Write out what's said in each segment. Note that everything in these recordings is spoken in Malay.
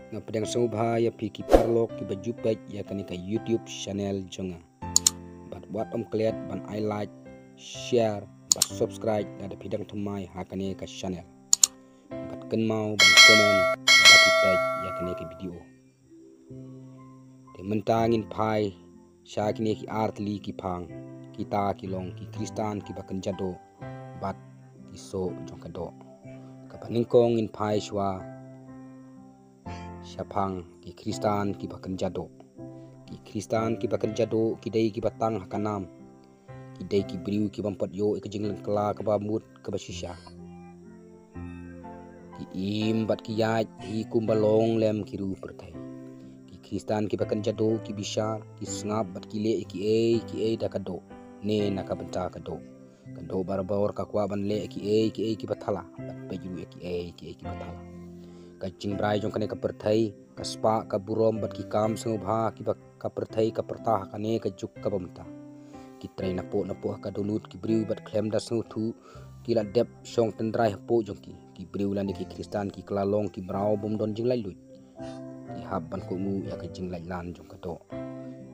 nga pedang sobha ya piki parlok ki bajupet ya kani ka YouTube channel jonga bat wat kliat ban I like share bat subscribe da pedang thumai ha kani ka channel bat ken mau ban comment bat page ya kani ka video de mentangin pai sha kini ki artli ki phang kita ki long ki kristan ki bakan jado bat ki so jong ka do ka paningkong in pai shwa Syapang ki Kristan ki bakan jado ki Kristan ki bakan jado ki dai ki batang hakanam ki dai ki briu ki bampat yo ke jinglen kala ka bamut ka basisha ki im bat ki yaj hi kumbalong lem ki ru perthai ki Kristan ki bakan jado ki bisar ki sngap bat ki le ki e da kado ne na ka benta kado kado barbawar ka kwa ban le ki e ki bathala bat peju ki bathala ka jingbrai jong kane ka perthai ka spa ka burom bat ki kam sengubha ki ka perthai ka pertah kane ka juk ka bamta ki trai na po ka dolut ki briu bat khlem da sengu thu ki la dep song tendrai po jong ki briu la ni ki kristan ki klalong ki brau bom don jing lai lut ki hab ban ko mu ya ka jing lai lan jong ka do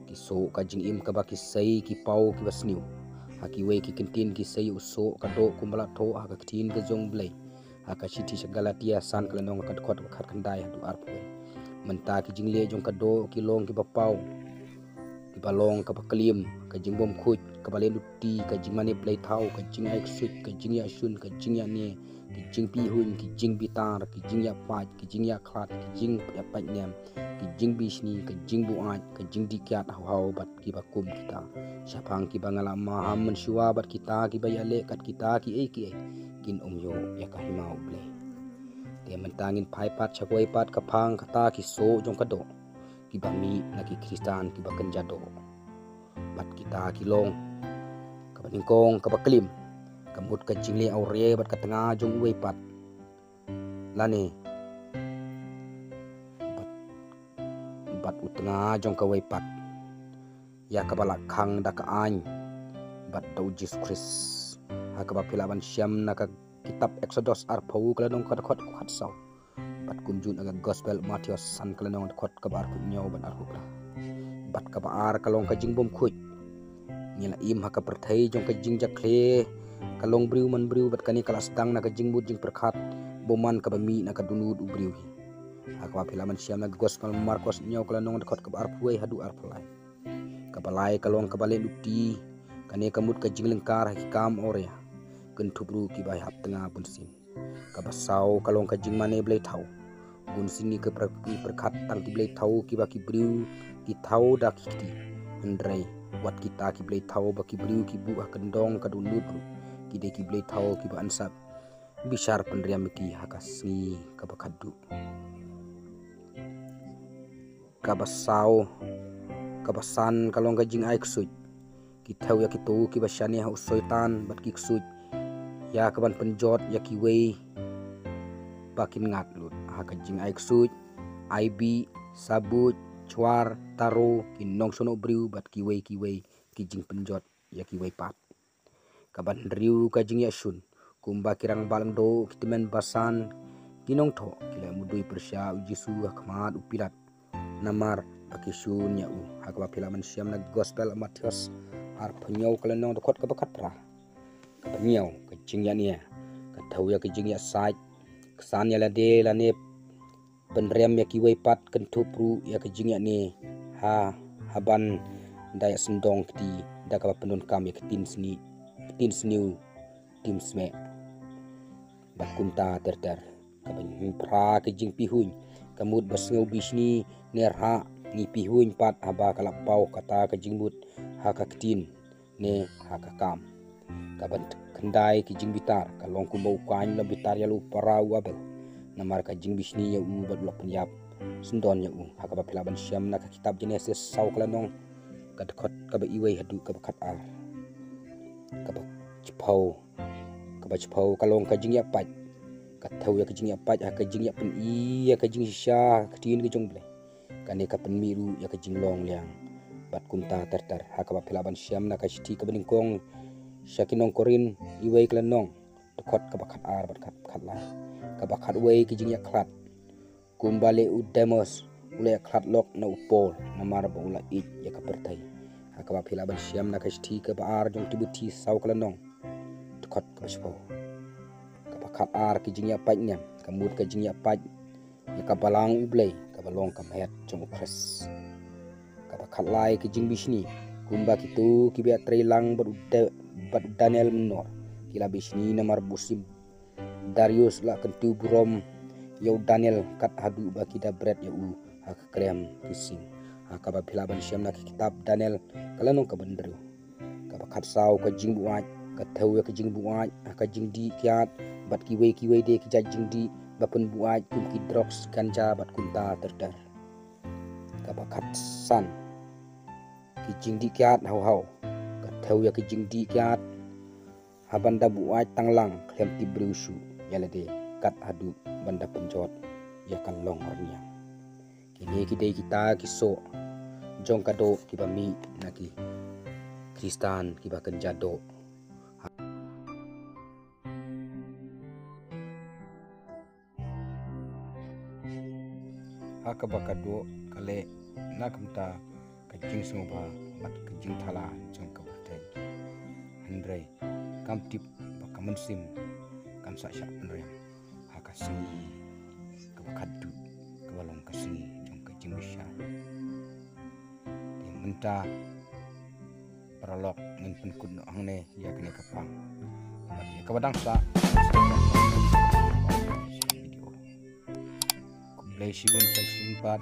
ki so ka jing im ka ba ki sei ki pau ki basniu ha ki we ki kintin ki sei uso ka do kumbala tho ha ka tin ka jong blai haka siti segalatia san kalenong ka khot khat khandai du arpu menta ki jingle jong ka do ki long ki bapau ki balong ka baklim ka jingbom khuj ka bale lutti ka jingmane play thau ka jingai sut ka jingya sun ka jingya ne ki jingpi hun ki jingbi tar ki jingya paj ki jingya khat ki jing ya paj nem ki jingbi sni ka jingbu aj ka jingdi kyat hau bat ki bakum kita syapang ki bangala maham mensyua bat kita ki bayale kat kita ki kin yo ya ka himau ble dia mentangin pai pat chakoi pat kapang kata ki so jong kado ki bami na ki kristan ki bakan jado bat kita ki long ka baningkong ka baklim kamut ka jingle aure bat ka tengah jong uwe pat lane bat utengah jong ka we pat ya ka balak khang da ka an bat do Jesus Christ hakaba pilaban syam naka kitab Exodus arpau kalanong kad khot khat saw bat kumjun aga gospel Matius san kalanong khot ka bar kunyo ban arhupla bat ka bar kalong ka jingbom khuj ngila im haka perthai jong ka jingja khle kalong briu man briu bat kani kalas dang naka jingbut jing perkhat boman ka bami naka dunud ubriu hi hakaba pilaban syam naka gospel Markus nyo kalanong khot ka arpuai hadu arpulai ka balai kalong ka bale luti kane kamut ka jinglengkar hakikam ore ken thubru ki bai hap tengah bunsin ka basau kalong ka jingmane blai thau bunsin ni ke perkhat tang ki blai thau ki ba ki briu ki thau da ki hendrai wat kita ki blai thau ba ki briu ki bu kendong ka dulut ki de ki blai thau ki ba ansap bisar penriam ki hakasni ka bakadu ka basau ka basan kalong ka jing ai ksut ki thau ya ki tu ki basyani ha usoitan bat ki ksut ya kaban penjot ya ki wei bakin ngat lut ha ka jing ai ksut IB sabut chwar taro ki nong sono briu bat ki wei ki jing penjot ya ki wei pat kaban riu ka jing ya sun kumba kirang balang do kitimen basan kinong tho kila mudui persya jisu khmat upirat namar pakisun ya u hakwa pilaman syam na gospel Matius ar phanyau kalanong khot ka bakat pra ka phanyau ka jingya nia ka thau ya ka jingya sai ksan ya la de la ne penrem ya ki wei pat kan thupru ya ka jingya ne haban daya sendong ti da ka pendon kam ya tin sniu tim sme bakumta ter ka ban pra ka jing pihun kamut basngau bisni nerha ni pihun pat haba kala pau kata ka jingbut haka ktin ne haka kam kaban kendai ki jing bitar kalong kumbau kwan la bitar ya lu parau abel namar ka jing bisni ya u bad lok penyap sendon ya u haka ba pilaban syam na ka kitab Genesis saw kalanong ka khot ka ba iwei hadu ka khat ar ka ba chpau kalong ka jing ya pat ka thau ya ka jing ya pat haka jing ya pen I ya ka jing sha ktin ke jong ble kane ka pen miru ya ka jing long liang bat kumta ter haka ba pilaban syam na ka shti ka beningkong syakinong korin iwei klanong khot ka bakhat ar bat khat la ka bakhat wei ki jing ya khat kumbale udemos ule khatlok na upol na marba ula it ya kapertai akaba phila ban siam na kashti ka baar jong tibuti saw kalanong tukot kaspo ka khat ar ki jingya panyam kamut ka jingya paj ya kabalang ublei kabalong kamhet jong ukres ka khat lai ki jing bisni kumba kitu kibia trilang bad Daniel menor kila bisni na marbusim Darius la kentu burom yau Daniel kat hadu baki da bread ya u hak krem kising akaba phila ban siam na kitab Daniel kalanong ka bandru ka khat saw ka jing buat ka thau ka jing buat ka jing di kiat bat kiwe de ki jing di bapun buat kum ki drugs ganja bat kunta terdar ka khat san ki jing di kiat hau ka thau ka jing di kiat habanda buat tanglang klem ti brusu yalade kat hadu banda penjot ya kan long ornya kini kita kiso jong kado kibami naki Kristan kiba kenjado hakabakado kale nakamta kajing sungba mat kajing thala jong kabatai andre kamtip bakamansim kam sa syak penrem hakasi kabakadu kabalong kasi jong kajing bisya menta paralok ngan penkut no angne ya kene kapang ya kabadang sa video kublai sigun sa simpat